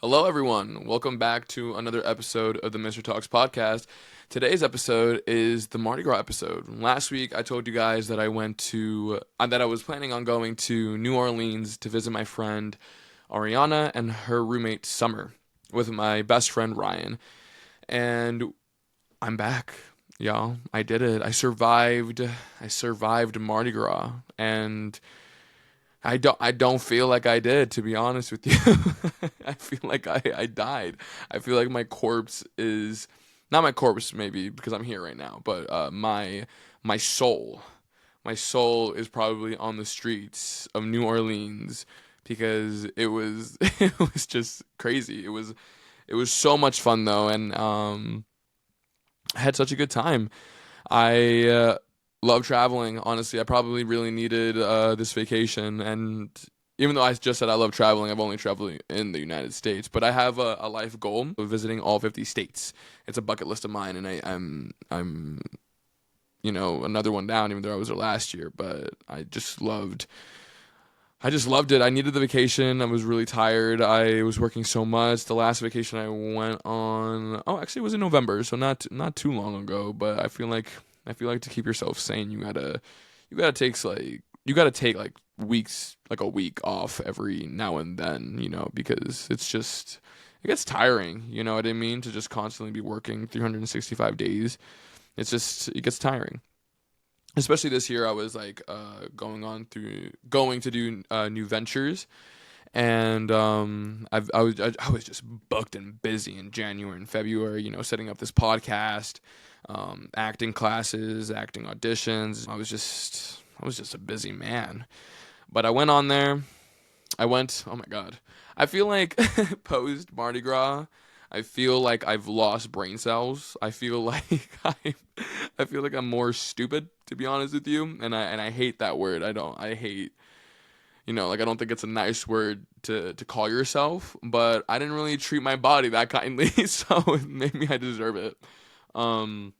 Hello, everyone. Welcome back to another episode of the MR.talks podcast. Today's episode is the Mardi Gras episode. Last week, I told you guys that I was planning on going to New Orleans to visit my friend Ariana and her roommate Summer with my best friend Ryan. And I'm back, y'all. I did it. I survived. I survived Mardi Gras, and I don't feel like I did, to be honest with you. I feel like I died. I feel like my corpse is not my corpse, maybe because I'm here right now, but my soul, my soul is probably on the streets of New Orleans because it was it was just crazy. It was so much fun though, and I had such a good time. I love traveling. Honestly, I probably really needed this vacation. And even though I just said I love traveling, I've only traveled in the United States. But I have a life goal of visiting all 50 states. It's a bucket list of mine, and I'm another one down. Even though I was there last year, but I just loved it. I needed the vacation. I was really tired. I was working so much. The last vacation I went on, oh, actually, it was in November, so not too long ago. But I feel like to keep yourself sane, you gotta take like weeks, like a week off every now and then, because it gets tiring. You know what I mean? To just constantly be working 365 days, it gets tiring. Especially this year, I was like going to do new ventures, and I was just booked and busy in January and February. Setting up this podcast, acting classes, acting auditions. I was just a busy man. But I went on there. I went. Oh my god. I feel like post Mardi Gras, I feel like I've lost brain cells. I feel like I feel like I'm more stupid, to be honest with you, and I hate that word. I hate, like, I don't think it's a nice word to call yourself, but I didn't really treat my body that kindly, so maybe I deserve it. Um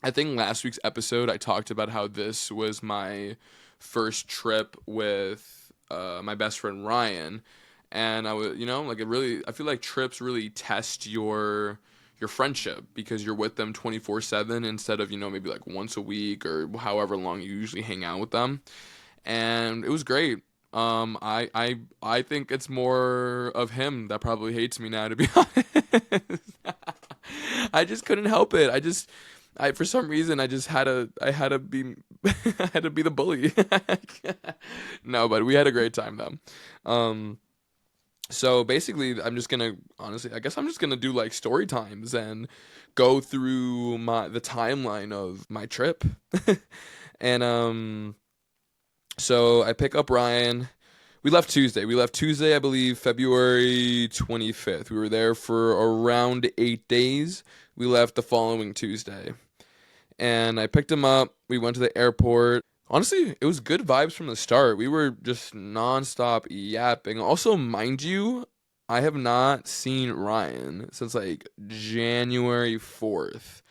I think last week's episode I talked about how this was my first trip with my best friend Ryan, and I was, like, I feel like trips really test your friendship because you're with them 24/7 instead of, maybe like once a week or however long you usually hang out with them. And it was great. I think it's more of him that probably hates me now, to be honest. I just couldn't help it. I for some reason I had to be I had to be the bully. No, but we had a great time though. So basically, I guess I'm just gonna do like story times and go through the timeline of my trip. And so I pick up Ryan. We left Tuesday. I believe, February 25th. We were there for around 8 days. We left the following Tuesday. And I picked him up. We went to the airport. Honestly, it was good vibes from the start. We were just nonstop yapping. Also, mind you, I have not seen Ryan since like January 4th.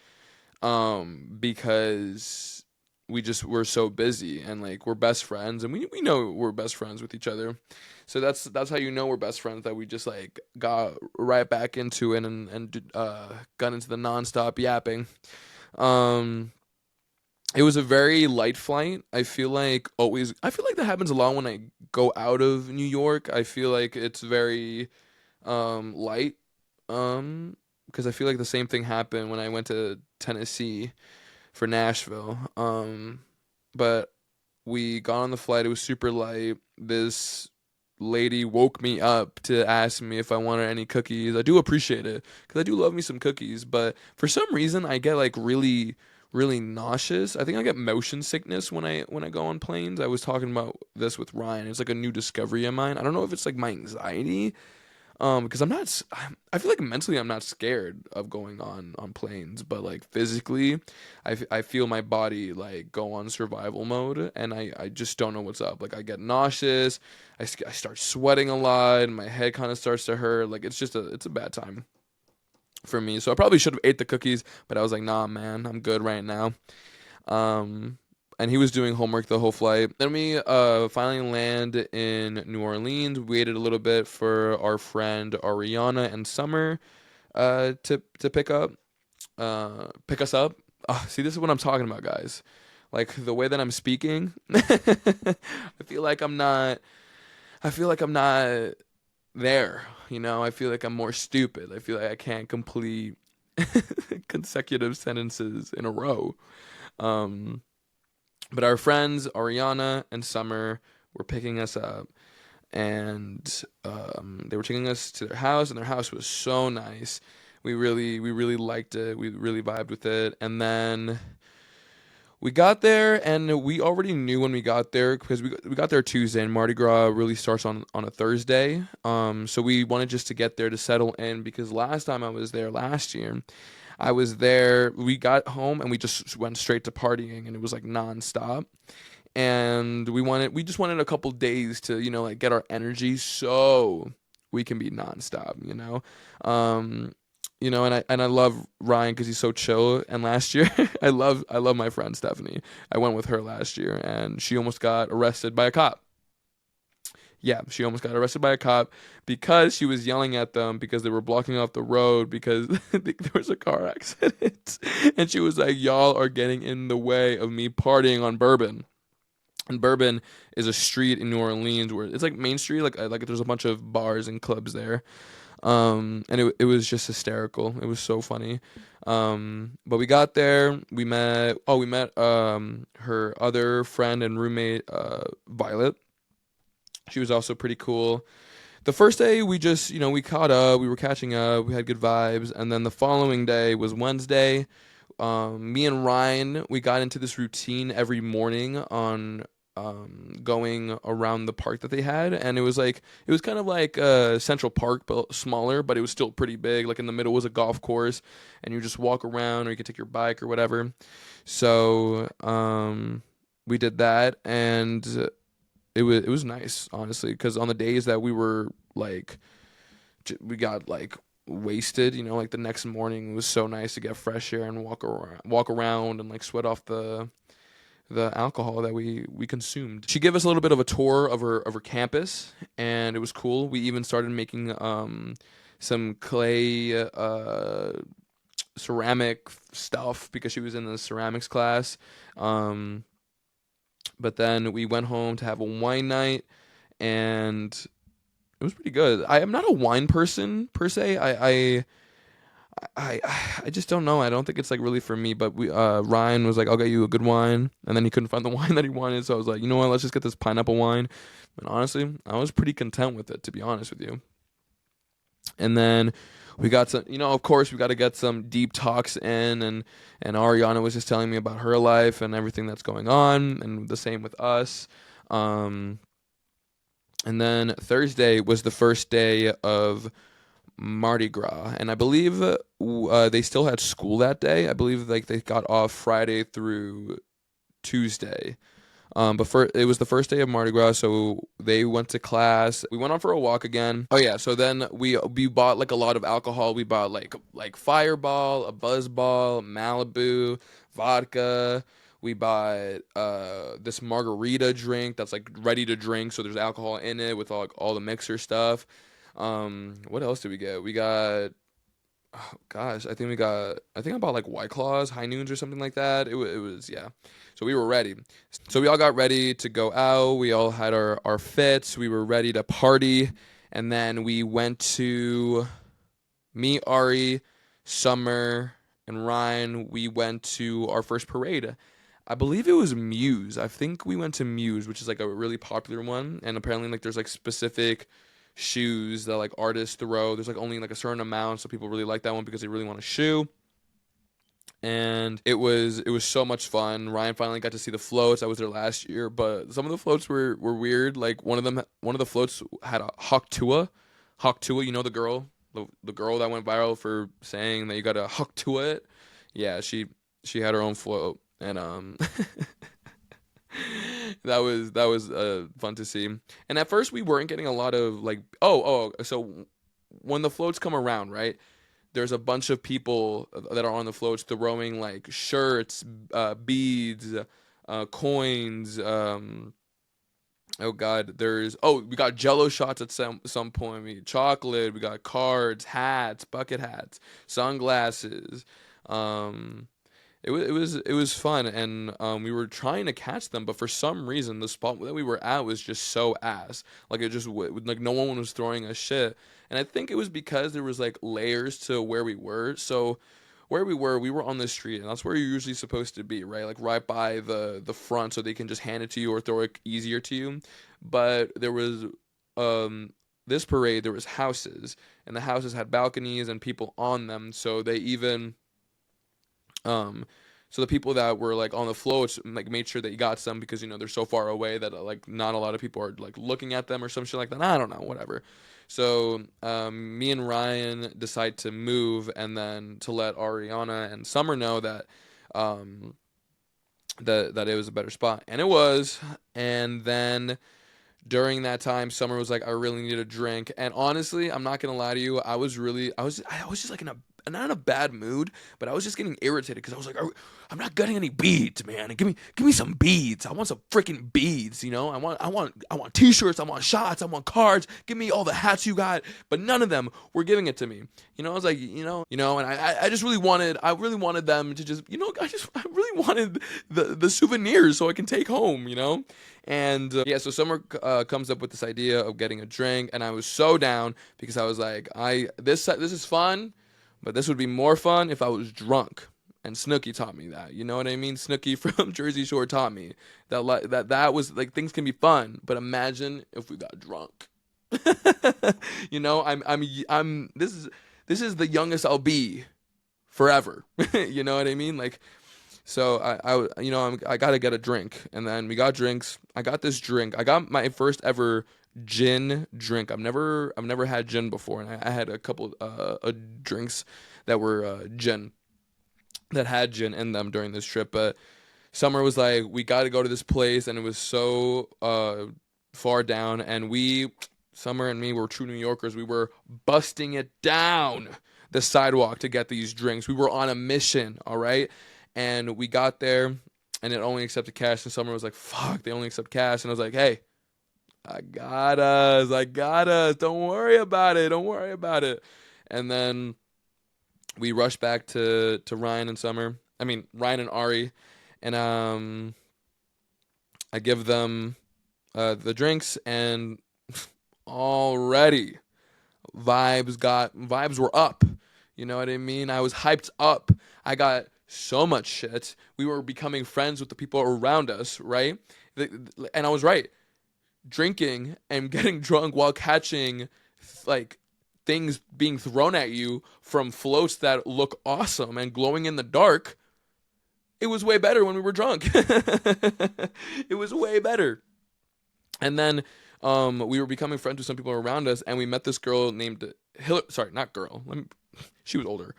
Because we just were so busy, and like we're best friends, and we know we're best friends with each other. So that's how you know we're best friends, that we just like got right back into it, and got into the nonstop yapping. Um it was a very light flight. I feel like that happens a lot when I go out of New York. I feel like it's very light. Because I feel like the same thing happened when I went to Tennessee for Nashville. But we got on the flight. It was super light. This lady woke me up to ask me if I wanted any cookies. I do appreciate it because I do love me some cookies. But for some reason, I get like really, really nauseous. I think I get motion sickness when I go on planes. I was talking about this with Ryan. It's like a new discovery of mine. I don't know if it's like my anxiety, because I feel like mentally I'm not scared of going on planes, but like physically, I feel my body like go on survival mode, and I just don't know what's up. Like I get nauseous, I start sweating a lot, and my head kind of starts to hurt. Like it's a bad time for me. So I probably should have ate the cookies, but I was like, nah, man, I'm good right now. Um, and he was doing homework the whole flight. Then we finally land in New Orleans. We waited a little bit for our friend Ariana and Summer to pick us up. See, this is what I'm talking about, guys. Like the way that I'm speaking, I feel like I'm not. I feel like I'm not there. You know, I feel like I'm more stupid. I feel like I can't complete consecutive sentences in a row. Um, but our friends Ariana and Summer were picking us up, and they were taking us to their house, and their house was so nice. We really liked it. We really vibed with it, and then we got there, and we already knew when we got there because we got there Tuesday, and Mardi Gras really starts on a Thursday. So we wanted just to get there to settle in because last time I was there last year, I was there. We got home and we just went straight to partying, and it was like nonstop. And we just wanted a couple days to like get our energy so we can be nonstop. Um, and I love Ryan because he's so chill. And last year, I love my friend Stephanie. I went with her last year, and she almost got arrested by a cop. Yeah, she almost got arrested by a cop because she was yelling at them because they were blocking off the road because there was a car accident, and she was like, "Y'all are getting in the way of me partying on Bourbon." And Bourbon is a street in New Orleans where it's like Main Street, like there's a bunch of bars and clubs there. And it was just hysterical. It was so funny. But we got there. We met her other friend and roommate, Violet. She was also pretty cool. The first day we just we caught up. We were catching up. We had good vibes. And then the following day was Wednesday. Me and Ryan, we got into this routine every morning on going around the park that they had, and it was kind of like Central Park but smaller, but it was still pretty big. Like in the middle was a golf course, and you just walk around, or you could take your bike or whatever. So we did that, and it was nice, honestly, because on the days that we were like we got like wasted, like the next morning, it was so nice to get fresh air and walk around and like sweat off the alcohol that we consumed. She gave us a little bit of a tour of her campus, and it was cool. We even started making some clay ceramic stuff because she was in the ceramics class. Um, but then we went home to have a wine night, and it was pretty good. I am not a wine person per se. I I just don't know. I don't think it's like really for me. But we Ryan was like, "I'll get you a good wine," and then he couldn't find the wine that he wanted, so I was like, "You know what? Let's just get this pineapple wine." And honestly, I was pretty content with it, to be honest with you. And then we got some, of course, we got to get some deep talks in, and Ariana was just telling me about her life and everything that's going on, and the same with us. Um, and then Thursday was the first day of Mardi Gras, and I believe they still had school that day. I believe like they got off Friday through Tuesday. It was the first day of Mardi Gras, so they went to class. We went on for a walk again. Oh yeah, so then we bought like a lot of alcohol. We bought like Fireball, a Buzz Ball, Malibu, vodka. We bought this margarita drink that's like ready to drink, so there's alcohol in it with all the mixer stuff. What else did we get? We got, oh gosh, I think I bought like White Claws, High Noons or something like that. It was yeah. So we were ready. So we all got ready to go out. We all had our fits. We were ready to party, and then we went to me, Ari, Summer, and Ryan. We went to our first parade. I believe it was Muse. I think we went to Muse, which is like a really popular one, and apparently like there's like specific shoes that like artists throw. There's like only like a certain amount, so people really like that one because they really want a shoe. And it was so much fun. Ryan finally got to see the floats. I was there last year, but some of the floats were weird. Like one of the floats had a Hawk Tua. Hawk Tua, the girl, the girl that went viral for saying that you got to Hawk Tua it. Yeah, she had her own float, and that was fun to see. And at first we weren't getting a lot of like so when the floats come around, right? There's a bunch of people that are on the floats throwing like shirts, beads, coins. Oh God, we got Jello shots at some point. We got chocolate. We got cards, hats, bucket hats, sunglasses. Um, it was fun, and we were trying to catch them, but for some reason the spot that we were at was just so ass. Like it just like no one was throwing us shit, and I think it was because there was like layers to where we were. So where we were on the street, and that's where you're usually supposed to be, right? Like right by the front, so they can just hand it to you or throw it easier to you. But there was this parade, there was houses, and the houses had balconies and people on them, so they even um, so the people that were like on the floats like made sure that you got some because they're so far away that like not a lot of people are like looking at them or some shit like that. I don't know, whatever. So me and Ryan decide to move and then to let Ariana and Summer know that um, that it was a better spot, and it was. And then during that time, Summer was like, I really need a drink. And honestly, I'm not gonna lie to you, I was just like in a not in a bad mood, but I was just getting irritated because I was like, I'm not getting any beads, man. And give me some beads. I want some freaking beads. I want T-shirts. I want shots. I want cards. Give me all the hats you got. But none of them were giving it to me. I was like, and I just really wanted them to just, I really wanted the souvenirs so I can take home. And yeah, so Summer comes up with this idea of getting a drink, and I was so down because I was like, this is fun, but this would be more fun if I was drunk. And Snooki taught me that. You know what I mean? Snooki from Jersey Shore taught me that was like things can be fun, but imagine if we got drunk. I'm this is the youngest I'll be forever. You know what I mean? Like so I gotta get a drink, and then we got drinks. I got this drink. I got my first ever gin drink. I've never had gin before, and I had a couple drinks that were gin that had gin in them during this trip. But Summer was like, we got to go to this place, and it was so far down, and Summer and me were true New Yorkers. We were busting it down the sidewalk to get these drinks. We were on a mission, all right? And we got there, and it only accepted cash. And Summer was like, fuck, they only accept cash. And I was like, hey, I got us. Don't worry about it. Don't worry about it. And then we rushed back to Ryan and Summer. I mean, Ryan and Ari. And I give them the drinks, and already vibes were up. You know what I mean? I was hyped up. I got so much shit. We were becoming friends with the people around us, right? And I was right. Drinking and getting drunk while catching like things being thrown at you from floats that look awesome and glowing in the dark. It was way better when we were drunk. It was way better. And then we were becoming friends with some people around us, and we met this girl named Hillary. Sorry, not girl. She was older.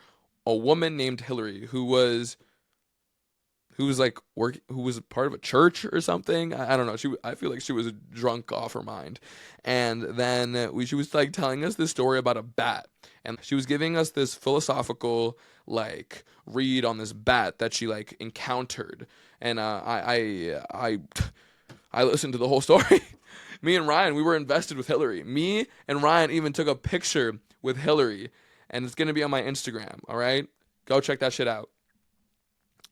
A woman named Hillary who was like who was part of a church or something. I don't know. I feel like she was drunk off her mind. And then she was like telling us this story about a bat, and she was giving us this philosophical like read on this bat that she like encountered. And I listened to the whole story. Me and Ryan, we were invested with Hillary. Me and Ryan even took a picture with Hillary, and it's gonna be on my Instagram. All right, go check that shit out.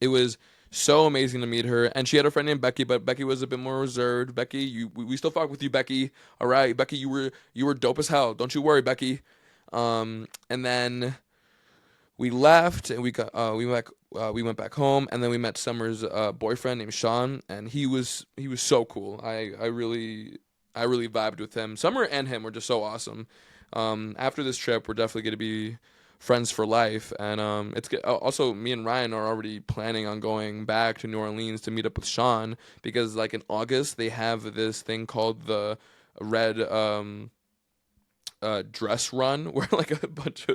It was so amazing to meet her, and she had a friend named Becky, but Becky was a bit more reserved. Becky, we still fuck with you, Becky. All right, Becky, you were dope as hell. Don't you worry, Becky. And then we left, and we went back home, and then we met Summer's boyfriend named Sean, and he was so cool. I really vibed with him. Summer and him were just so awesome. After this trip, we're definitely gonna be friends for life, and also me and Ryan are already planning on going back to New Orleans to meet up with Sean because like in August they have this thing called the Red dress run where like a bunch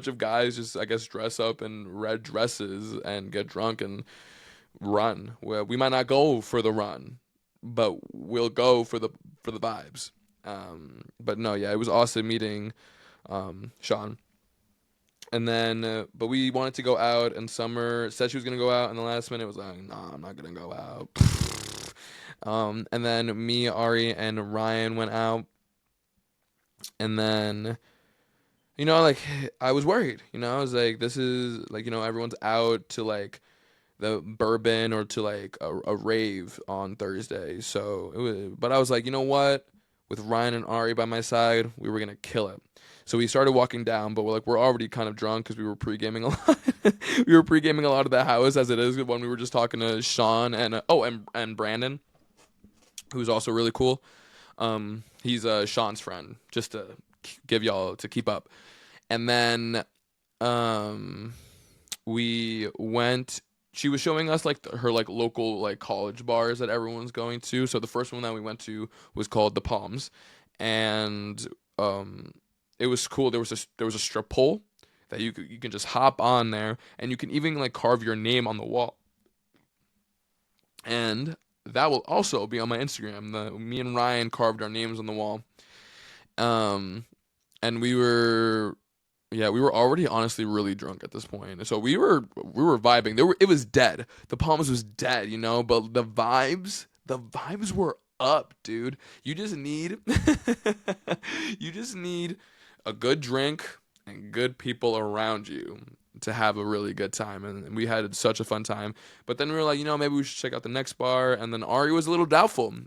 of guys just I guess dress up in red dresses and get drunk and run. Well, we might not go for the run, but we'll go for the vibes. But no, yeah, it was awesome meeting Sean. And then, but we wanted to go out, and Summer said she was gonna go out, and the last minute was like, "Nah, I'm not gonna go out." And then me, Ari, and Ryan went out, and then like I was worried. I was like, this is like everyone's out to like the bourbon or to like a rave on Thursday. So it was, but I was like, you know what? With Ryan and Ari by my side, we were gonna kill it. So we started walking down, but we're already kind of drunk because we were pre-gaming a lot. We were pre-gaming a lot of the house as it is when we were just talking to Sean and and Brandon, who's also really cool. He's Sean's friend, just to give y'all to keep up. And then um we went she was showing us like her like local like college bars that everyone's going to. So the first one that we went to was called the Palms, and um it was cool. There was a strip pole that you can just hop on there, and you can even like carve your name on the wall, and that will also be on my Instagram. Me and Ryan carved our names on the wall. um and we were already honestly really drunk at this point. So we were vibing. It was dead. The Palms was dead, but the vibes were up, dude. You just need you just need a good drink and good people around you to have a really good time. And we had such a fun time. But then we were like, maybe we should check out the next bar. And then Ari was a little doubtful.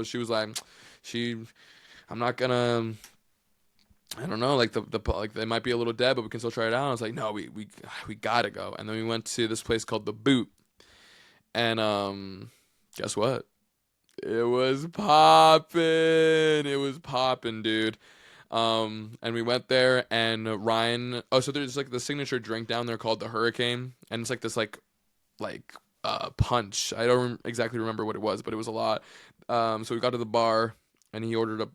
She was like, she I'm not gonna I don't know, like like they might be a little dead, but we can still try it out. I was like, no, we gotta go. And then we went to this place called the Boot, and guess what? It was popping. It was popping, dude. And we went there, and Ryan. Oh, so there's like the signature drink down there called the Hurricane, and it's like this punch. I don't exactly remember what it was, but it was a lot. So we got to the bar, and he ordered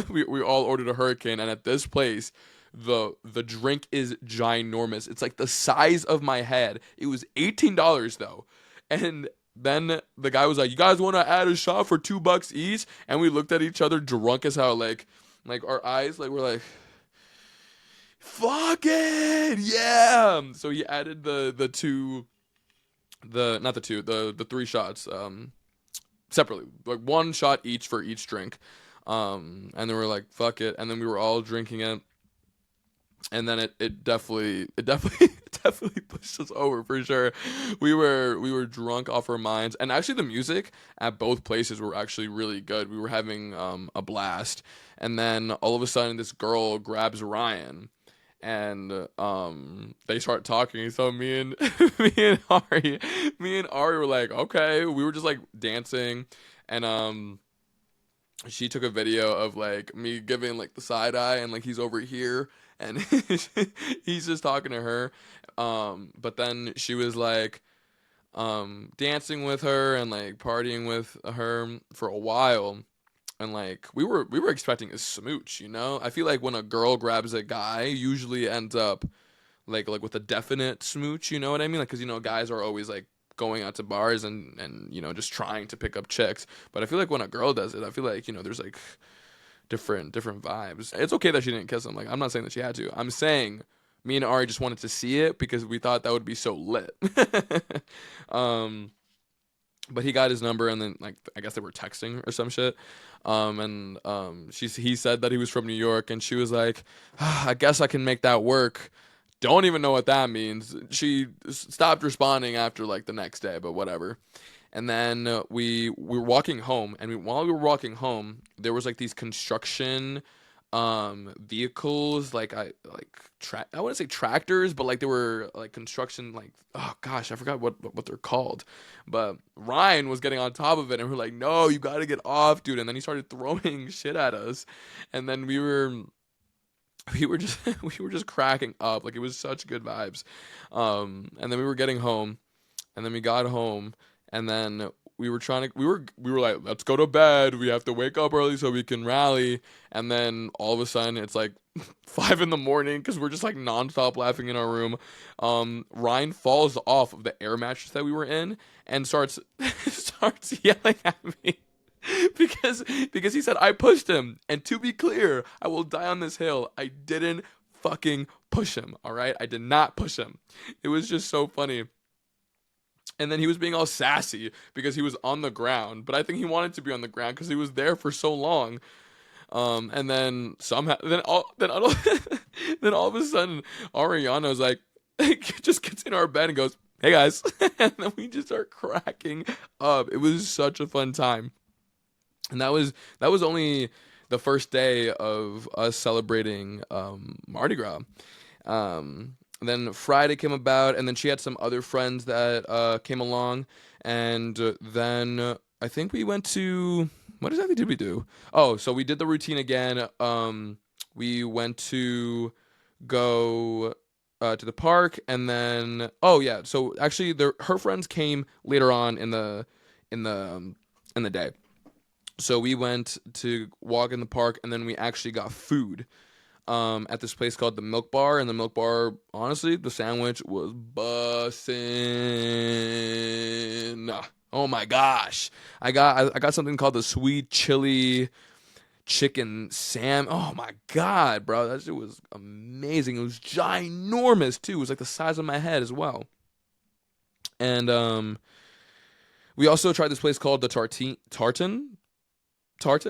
we all ordered a Hurricane, and at this place, the drink is ginormous. It's like the size of my head. It was $18 though, and then the guy was like, "You guys want to add a shot for $2 each?" And we looked at each other, drunk as hell, like our eyes like were like, "Fuck it, yeah!" So he added the two the not the two the three shots separately, like one shot each for each drink. And then we were like, fuck it, and then we were all drinking it, and then it definitely it definitely pushed us over for sure. We were drunk off our minds, and actually the music at both places were actually really good. We were having a blast, and then all of a sudden this girl grabs Ryan, and they start talking. So me and me and Ari were like, okay. We were just like dancing, and she took a video of like me giving like the side eye, and like he's over here, and he's just talking to her. But then she was like dancing with her and like partying with her for a while, and like we were expecting a smooch. I feel like when a girl grabs a guy, usually ends up like with a definite smooch. You know what I mean? Like, because guys are always like going out to bars and just trying to pick up chicks. But I feel like when a girl does it, I feel like there's like different vibes. It's okay that she didn't kiss him. Like, I'm not saying that she had to. I'm saying me and Ari just wanted to see it because we thought that would be so lit. um but he got his number, and then like I guess they were texting or some shit. And he said that he was from New York, and she was like, I guess I can make that work. Don't even know what that means. She stopped responding after like the next day, but whatever. And then we were walking home, and while we were walking home, there was like these construction vehicles, like I wouldn't say tractors, but like they were like construction, like, oh gosh, I forgot what they're called. But Ryan was getting on top of it, and we're like, no, you got to get off, dude. And then he started throwing shit at us, and then we were just we were just cracking up. Like, it was such good vibes. And then we were getting home, and then we got home, and then we were like, let's go to bed. We have to wake up early so we can rally. And then all of a sudden it's like 5 in the morning because we're just like nonstop laughing in our room. Ryan falls off of the air mattress that we were in and starts starts yelling at me. Because he said I pushed him, and to be clear, I will die on this hill, I didn't fucking push him. All right, I did not push him. It was just so funny. And then he was being all sassy because he was on the ground, but I think he wanted to be on the ground because he was there for so long. And then somehow, then all of a sudden, Ariana's like, just gets in our bed and goes, "Hey guys," and then we just start cracking up. It was such a fun time, and that was only the first day of us celebrating Mardi Gras. Then Friday came about, and then she had some other friends that came along, and then I think we went to what exactly did we do? Oh, so we did the routine again. We went to go to the park, and then oh yeah, so actually, her friends came later on in the in the day. So we went to walk in the park, and then we actually got food at this place called the Milk Bar. And the Milk Bar, honestly, the sandwich was bussin'. Oh my gosh, I got something called the sweet chili chicken sam. Oh my god, bro, that shit was amazing. It was ginormous too. It was like the size of my head as well. And we also tried this place called the tartan,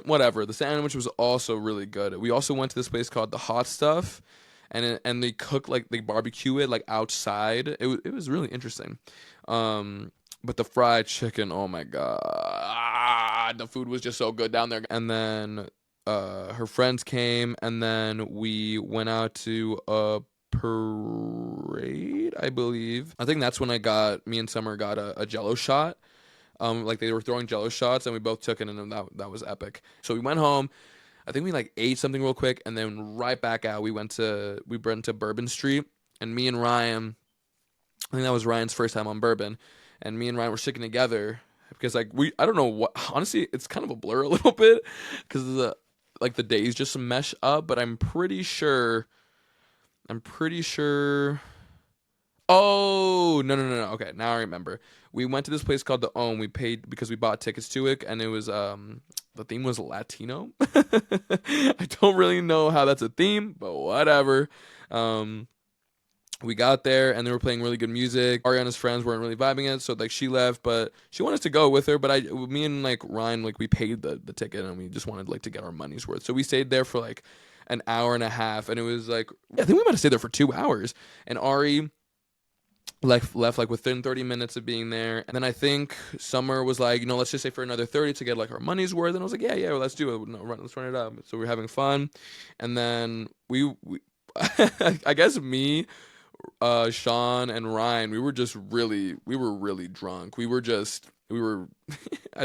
whatever. The sandwich was also really good. We also went to this place called the Hot Stuff, and they cook like they barbecue it like outside. It was really interesting. But the fried chicken, oh my god, the food was just so good down there. And then her friends came, and then we went out to a parade, I believe. I think that's when me and Summer got a Jello shot. Like they were throwing Jello shots, and we both took it, and that was epic. So we went home. I think we like ate something real quick, and then right back out. We went to Bourbon Street, and me and Ryan. I think that was Ryan's first time on Bourbon, and me and Ryan were sticking together because like I don't know what. Honestly, it's kind of a blur a little bit because the days just mesh up. But I'm pretty sure. Oh, no, no, no, no. Okay, now I remember. We went to this place called the Ohm. We paid because we bought tickets to it, and it was the theme was Latino. I don't really know how that's a theme, but whatever. Um we got there, and they were playing really good music. Ariana's friends weren't really vibing it, so like she left, but she wanted us to go with her. But me and like Ryan, like we paid the ticket, and we just wanted like to get our money's worth. So we stayed there for like an hour and a half, and it was like I think we might have stayed there for 2 hours. And Ari left like within 30 minutes of being there. And then I think Summer was like, let's just stay for another 30 to get like our money's worth. And I was like, yeah, well, let's do it. No, let's run it up. So we're having fun. And then we I guess me, Sean and Ryan, we were really drunk. I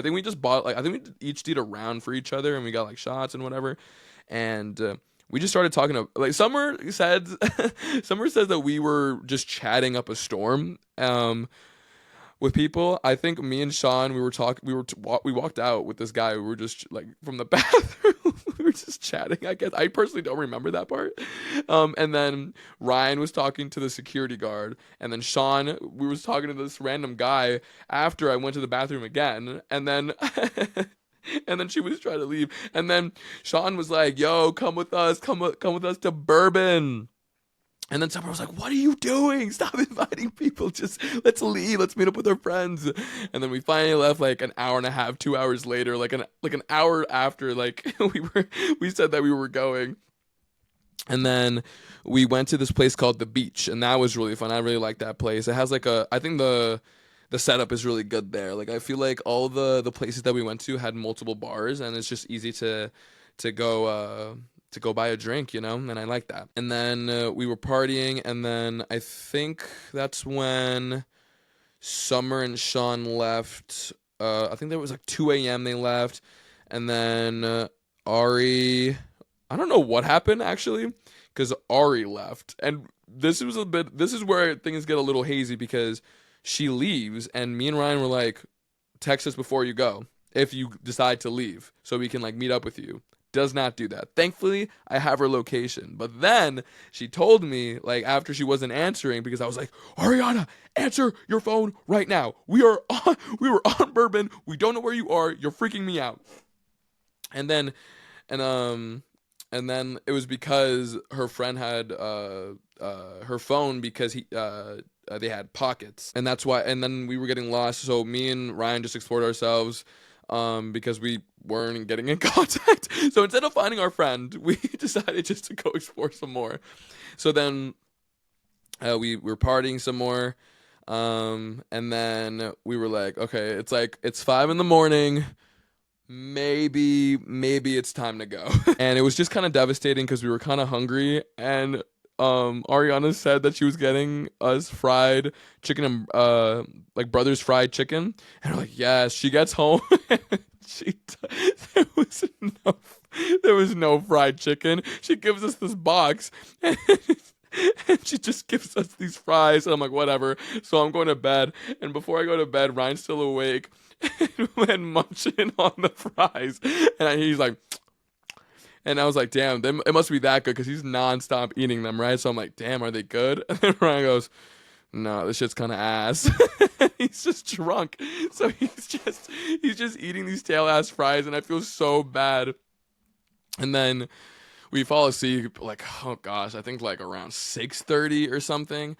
think we just bought I think we each did a round for each other, and we got like shots and whatever. And we just started talking to like Summer said. Summer says that we were just chatting up a storm with people. I think me and Sean, we walked out with this guy. We were just like from the bathroom. We were just chatting. I guess I personally don't remember that part. And then Ryan was talking to the security guard, and then Sean, we was talking to this random guy after I went to the bathroom again, and then. And then she was trying to leave. And then Sean was like, "Yo, come with us. Come with us to Bourbon." And then Summer was like, "What are you doing? Stop inviting people. Just let's leave. Let's meet up with our friends." And then we finally left like an hour and a half, 2 hours later, like an hour after like we said that we were going. And then we went to this place called The Beach, and that was really fun. I really liked that place. It has like I think the setup is really good there. Like I feel like all the places that we went to had multiple bars, and it's just easy to go buy a drink, and I like that. And then we were partying, and then I think that's when Summer and Sean left. I think there was like 2 a.m. they left, and then Ari, I don't know what happened actually, because Ari left, and this is where things get a little hazy because she leaves, and me and Ryan were like, text us before you go if you decide to leave so we can like meet up with you. Does not do that. Thankfully, I have her location. But then she told me like after she wasn't answering, because I was like, "Ariana, answer your phone right now. We were on Bourbon. We don't know where you are. You're freaking me out." And then And then it was because her friend had her phone, because they had pockets, and that's why. And then we were getting lost, so me and Ryan just explored ourselves, because we weren't getting in contact. So instead of finding our friend, we decided just to go explore some more. So then we were partying some more, and then we were like, okay, it's 5 in the morning. Maybe it's time to go. And it was just kind of devastating because we were kind of hungry, and Ariana said that she was getting us fried chicken, and like Brothers fried chicken, and we're like, yes. She gets home, she there was no fried chicken. She gives us this box, and she just gives us these fries, and I'm like, whatever. So I'm going to bed, and before I go to bed, Ryan's still awake and munching on the fries, and he's like, and I was like, damn, it must be that good, because he's nonstop eating them, right? So I'm like, damn, are they good? And then Ryan goes, no, this shit's kind of ass. He's just drunk, so he's just eating these tail ass fries, and I feel so bad. And then we fall asleep, like, oh gosh, I think like around 6:30 or something.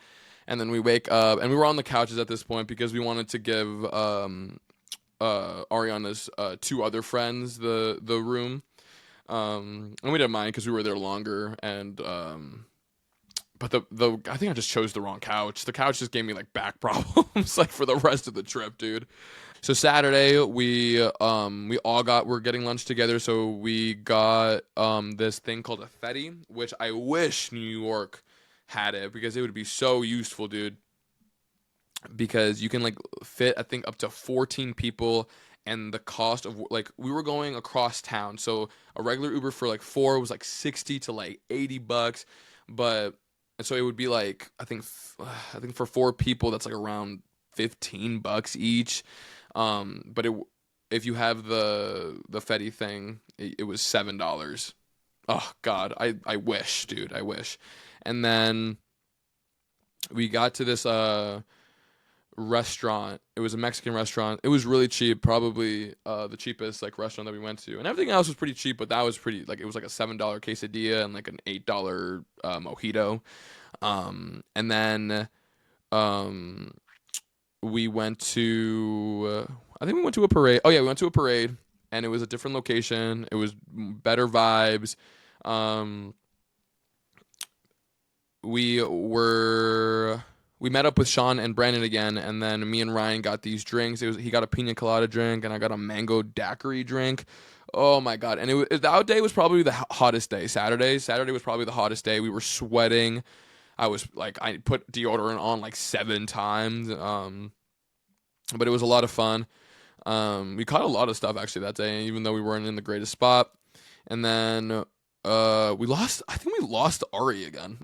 And then we wake up, and we were on the couches at this point because we wanted to give Ariana's two other friends the room. And we didn't mind because we were there longer, and but the I think I just chose the wrong couch. The couch just gave me like back problems like for the rest of the trip, dude. So Saturday we're getting lunch together, so we got this thing called a fetty, which I wish New York had it, because it would be so useful, dude. Because you can like fit, I think, up to 14 people, and the cost of, like, we were going across town, so a regular Uber for like four was like 60 to like $80, but and so it would be like, I think for four people that's like around $15 each. But if you have the Fetty thing, it was $7. Oh God, I wish, dude, I wish. And then we got to this restaurant. It was a Mexican restaurant. It was really cheap, probably the cheapest like restaurant that we went to. And everything else was pretty cheap, but that was pretty, like, it was like a $7 quesadilla and like an $8 mojito. And then we went to I think we went to a parade. Oh yeah, we went to a parade, and it was a different location. It was better vibes. Um, we were we met up with Sean and Brandon again, and then me and Ryan got these drinks. He got a pina colada drink, and I got a mango daiquiri drink. Oh my God. And that day was probably the hottest day. Saturday was probably the hottest day. We were sweating. I put deodorant on like 7 times. But it was a lot of fun. We caught a lot of stuff actually that day, even though we weren't in the greatest spot. And then I think we lost Ari again.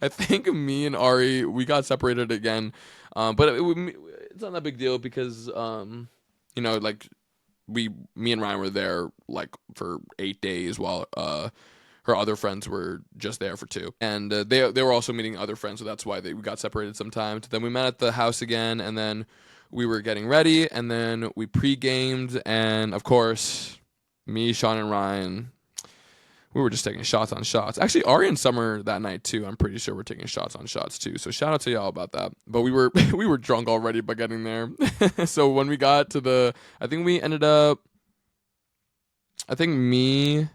I think me and Ari, we got separated again. But it's not that big deal because like me and Ryan were there like for 8 days, while her other friends were just there for 2, and they were also meeting other friends, so that's why we got separated sometimes. Then we met at the house again, and then we were getting ready, and then we pre-gamed, and of course, me, Sean, and Ryan, we were just taking shots on shots. Actually, Ari and Summer that night too. I'm pretty sure we're taking shots on shots too. So shout out to y'all about that. But we were we were drunk already by getting there. So when we got to I think we ended up. I think me.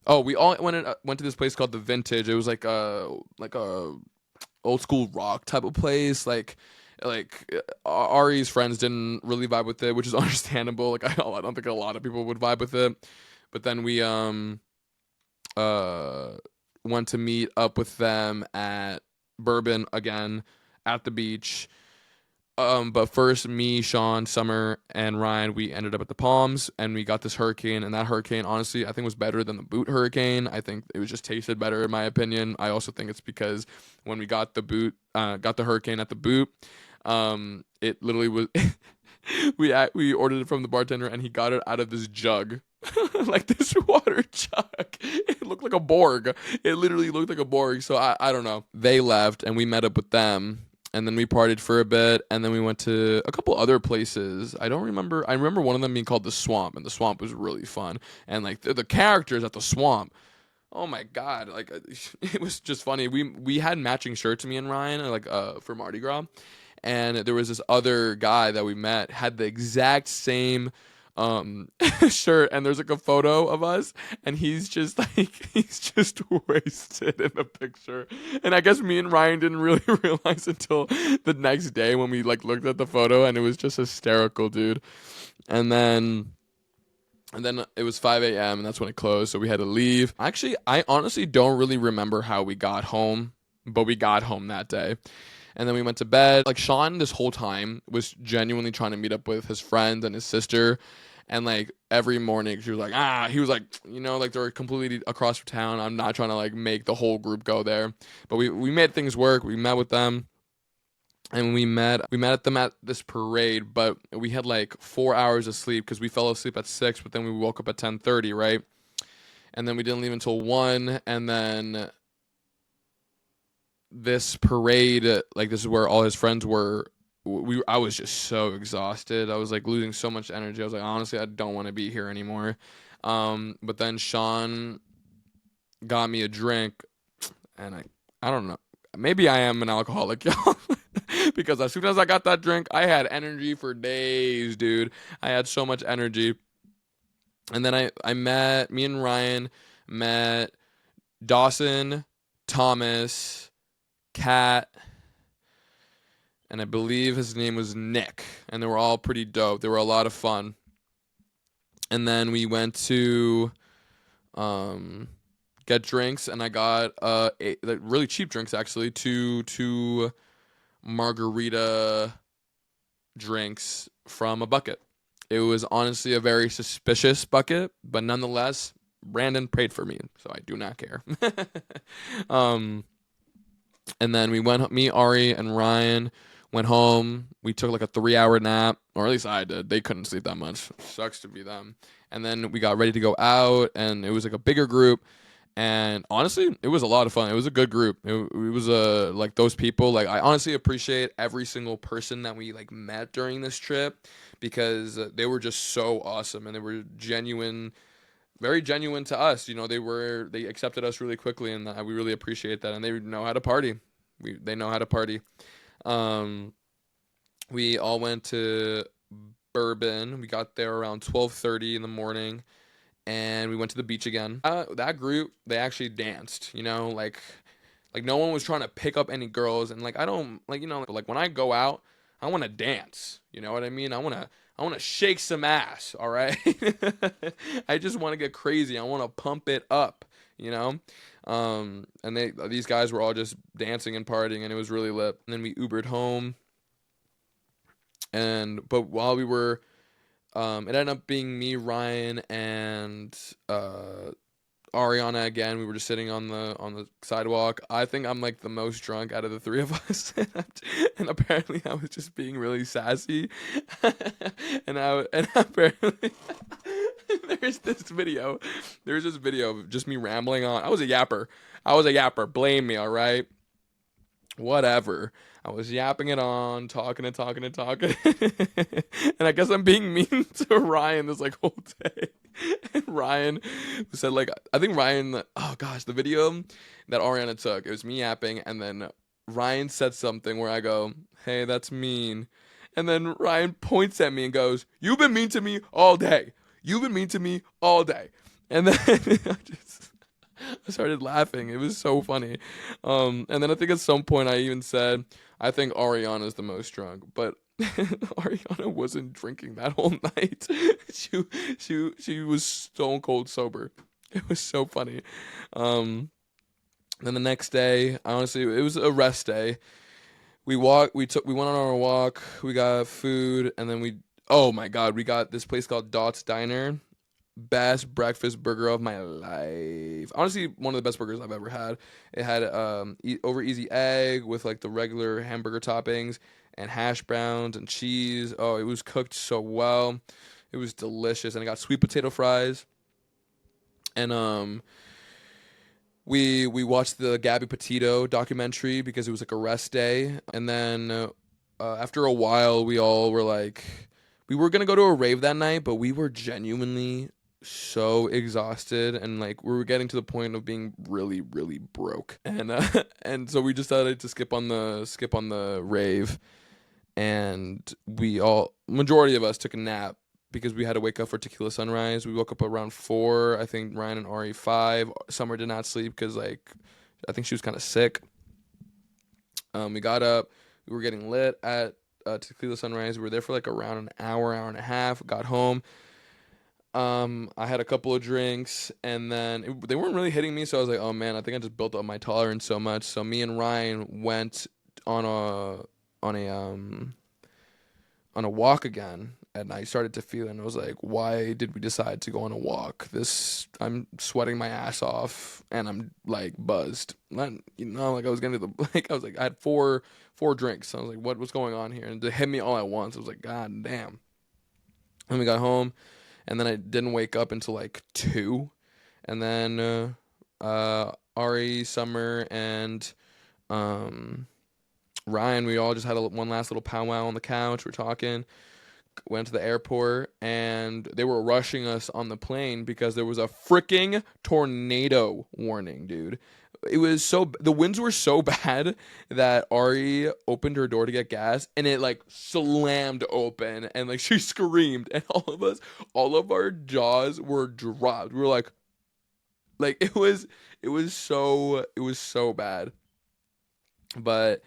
Oh, we all went to this place called the Vintage. It was like a old school rock type of place. Like Ari's friends didn't really vibe with it, which is understandable. Like I don't think a lot of people would vibe with it. But then we went to meet up with them at Bourbon again at the beach. But first, me, Sean, Summer, and Ryan, we ended up at the Palms, and we got this hurricane, and that hurricane, honestly, I think was better than the Boot hurricane. I think it was just tasted better, in my opinion. I also think it's because when we got the hurricane at the Boot, it literally was, we ordered it from the bartender, and he got it out of this jug, like this water jug. It looked like a Borg. It literally looked like a Borg, so I don't know. They left, and we met up with them. and then we partied for a bit, and then we went to a couple other places. I don't remember. I remember one of them being called the Swamp, and the Swamp was really fun. And like the characters at the Swamp, oh my god, like it was just funny. We had matching shirts, me and Ryan, like for Mardi Gras, and there was this other guy that we met had the exact same shirt, and there's like a photo of us, and he's just like he's just wasted in the picture. And I guess me and Ryan didn't really realize until the next day when we like looked at the photo, and it was just hysterical, dude. And then it was 5 a.m. and that's when it closed, so we had to leave. Actually, I honestly don't really remember how we got home, but we got home that day. And then we went to bed. Like Sean this whole time was genuinely trying to meet up with his friend and his sister. And like every morning he was like, like they're completely across town. I'm not trying to like make the whole group go there. But we made things work. We met with them. And we met at them at this parade, but we had like 4 hours of sleep because we fell asleep at 6, but then we woke up at 10:30, right? And then we didn't leave until 1, and then this parade, like this is where all his friends were. I was just so exhausted. I was like losing so much energy. I was like, honestly, I don't want to be here anymore. But then Sean got me a drink, and I don't know. Maybe I am an alcoholic, y'all. Because as soon as I got that drink, I had energy for days, dude. I had so much energy. And then me and Ryan met Dawson, Thomas, Kat, and I believe his name was Nick. And they were all pretty dope. They were a lot of fun. And then we went to get drinks, and I got really cheap drinks, actually, two margarita drinks from a bucket. It was honestly a very suspicious bucket, but nonetheless, Brandon paid for me, so I do not care. And then me, Ari, and Ryan went home. We took like a 3-hour nap, or at least I did. They couldn't sleep that much. Sucks to be them. And then we got ready to go out, and it was like a bigger group. And honestly, it was a lot of fun. It was a good group. It was like those people. Like I honestly appreciate every single person that we like met during this trip because they were just so awesome and they were genuine, very genuine to us. They accepted us really quickly, and we really appreciate that. And they know how to party. They know how to party. We all went to Bourbon. We got there around 12:30 in the morning, and we went to the beach again. That group, they actually danced, like no one was trying to pick up any girls, and like I don't like when I go out, I want to dance. You know what I mean? I want to shake some ass. All right, I just want to get crazy. I want to pump it up. And these guys were all just dancing and partying, and it was really lit. And then we Ubered home, but while we were it ended up being me, Ryan, and Ariana again. We were just sitting on the sidewalk. I think I'm like the most drunk out of the three of us, and apparently I was just being really sassy, and apparently there's this video. There's this video of just me rambling on. I was a yapper. Blame me, all right? Whatever. I was yapping it on, talking and talking and talking. And I guess I'm being mean to Ryan this like whole day. And Ryan said like, I think Ryan, oh gosh, the video that Ariana took, it was me yapping, and then Ryan said something where I go, hey, that's mean. And then Ryan points at me and goes, you've been mean to me all day. You've been mean to me all day. And then I started laughing. It was so funny. And then I think at some point I even said, I think Ariana's the most drunk, but Ariana wasn't drinking that whole night. She was stone cold sober. It was so funny. Then the next day, honestly, it was a rest day. We went on our walk, we got food, and then oh my God, we got this place called Dot's Diner. Best breakfast burger of my life. Honestly, one of the best burgers I've ever had. It had over easy egg with like the regular hamburger toppings and hash browns and cheese. Oh, it was cooked so well. It was delicious, and I got sweet potato fries. And We watched the Gabby Petito documentary because it was like a rest day, and then after a while, we all were like, we were gonna go to a rave that night, but we were genuinely so exhausted, and like we were getting to the point of being really, really broke, and and so we decided to skip on the rave, and we all majority of us took a nap because we had to wake up for tequila sunrise. We woke up around 4. I think Ryan and Ari 5. Summer did not sleep because like I think she was kind of sick. We got up. We were getting lit at tequila sunrise. We were there for like around an hour, hour and a half. Got home. I had a couple of drinks, and then they weren't really hitting me. So I was like, oh man, I think I just built up my tolerance so much. So me and Ryan went on on a um on a walk again, and I started to feel it, and I was like, why did we decide to go on a walk? I'm sweating my ass off, and I'm like buzzed. Not, like I was getting to the like I was like I had four drinks. So I was like, what's going on here? And it hit me all at once. I was like, God damn. And we got home, and then I didn't wake up until like 2, and then Ari, Summer, and um Ryan, we all just had one last little powwow on the couch. We're talking, went to the airport, and they were rushing us on the plane because there was a freaking tornado warning, dude. The winds were so bad that Ari opened her door to get gas, and it like slammed open, and like she screamed, and all of our jaws were dropped. We were like it was so bad, but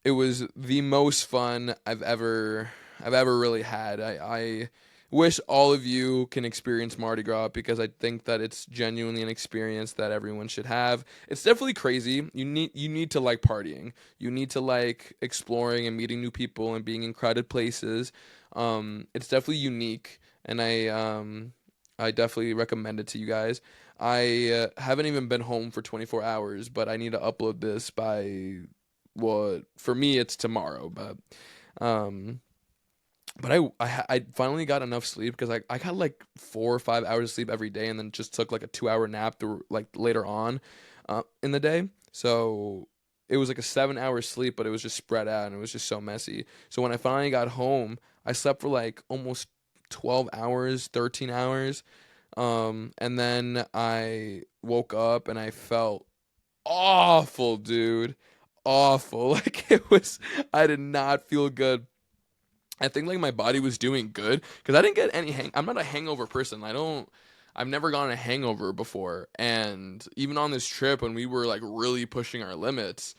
it was the most fun I've ever really had. I wish all of you can experience Mardi Gras because I think that it's genuinely an experience that everyone should have. It's definitely crazy. You need to like partying. You need to like exploring and meeting new people and being in crowded places. It's definitely unique, and I definitely recommend it to you guys. I haven't even been home for 24 hours, but I need to upload this by, well, for me it's tomorrow, um I finally got enough sleep because I got like 4 or 5 hours of sleep every day, and then just took like a 2 hour nap like later on in the day. So it was like a 7 hour sleep, but it was just spread out, and it was just so messy. So when I finally got home, I slept for like almost 12 hours, 13 hours. And then I woke up and I felt awful, dude. Awful. Like I did not feel good. I think like my body was doing good because I didn't get I'm not a hangover person. I've never gotten a hangover before. And even on this trip when we were like really pushing our limits,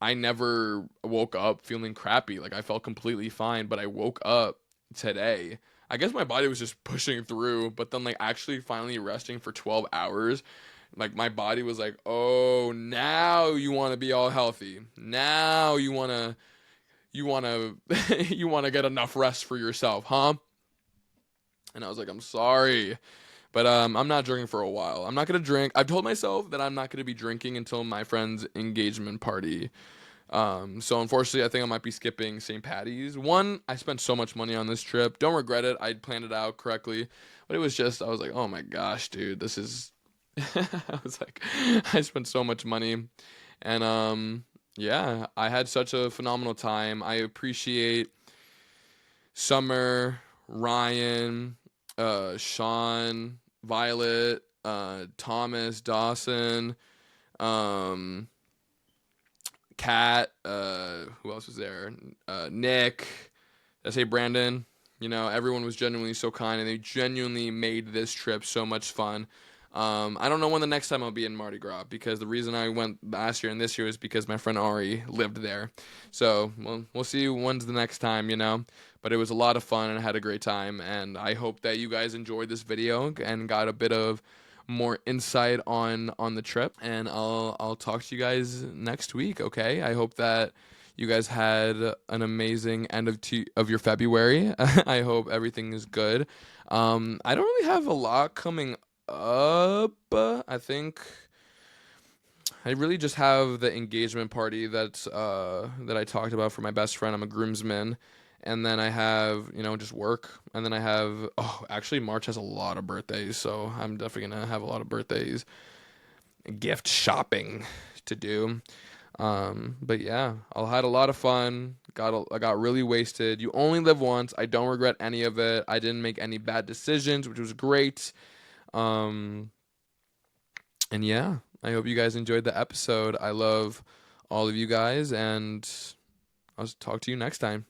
I never woke up feeling crappy. Like I felt completely fine, but I woke up today. I guess my body was just pushing through, but then like actually finally resting for 12 hours, like my body was like, "Oh, now you want to be all healthy. Now you want to you want to get enough rest for yourself, huh?" And I was like, "I'm sorry, but I'm not drinking for a while. I'm not going to drink. I've told myself that I'm not going to be drinking until my friend's engagement party. So unfortunately, I think I might be skipping St. Patty's. One, I spent so much money on this trip. Don't regret it. I planned it out correctly, but it was just I was like, oh my gosh, dude, this is. I was like, I spent so much money, and yeah, I had such a phenomenal time. I appreciate Summer, Ryan, Sean, Violet, Thomas, Dawson. Um, Kat, who else was there? Nick, did I say Brandon? Everyone was genuinely so kind, and they genuinely made this trip so much fun. I don't know when the next time I'll be in Mardi Gras because the reason I went last year and this year is because my friend Ari lived there. So we'll see when's the next time. But it was a lot of fun and I had a great time, and I hope that you guys enjoyed this video and got a bit of more insight on the trip, and I'll talk to you guys next week. Okay, I hope that you guys had an amazing end of your February. I hope everything is good. I don't really have a lot coming up. I think I really just have the engagement party that I talked about for my best friend. I'm a groomsman. And then I have, just work. And then I have, oh, actually, March has a lot of birthdays. So I'm definitely going to have a lot of birthdays. gift shopping to do. But yeah, I had a lot of fun. I got really wasted. You only live once. I don't regret any of it. I didn't make any bad decisions, which was great. Um, and yeah, I hope you guys enjoyed the episode. I love all of you guys, and I'll talk to you next time.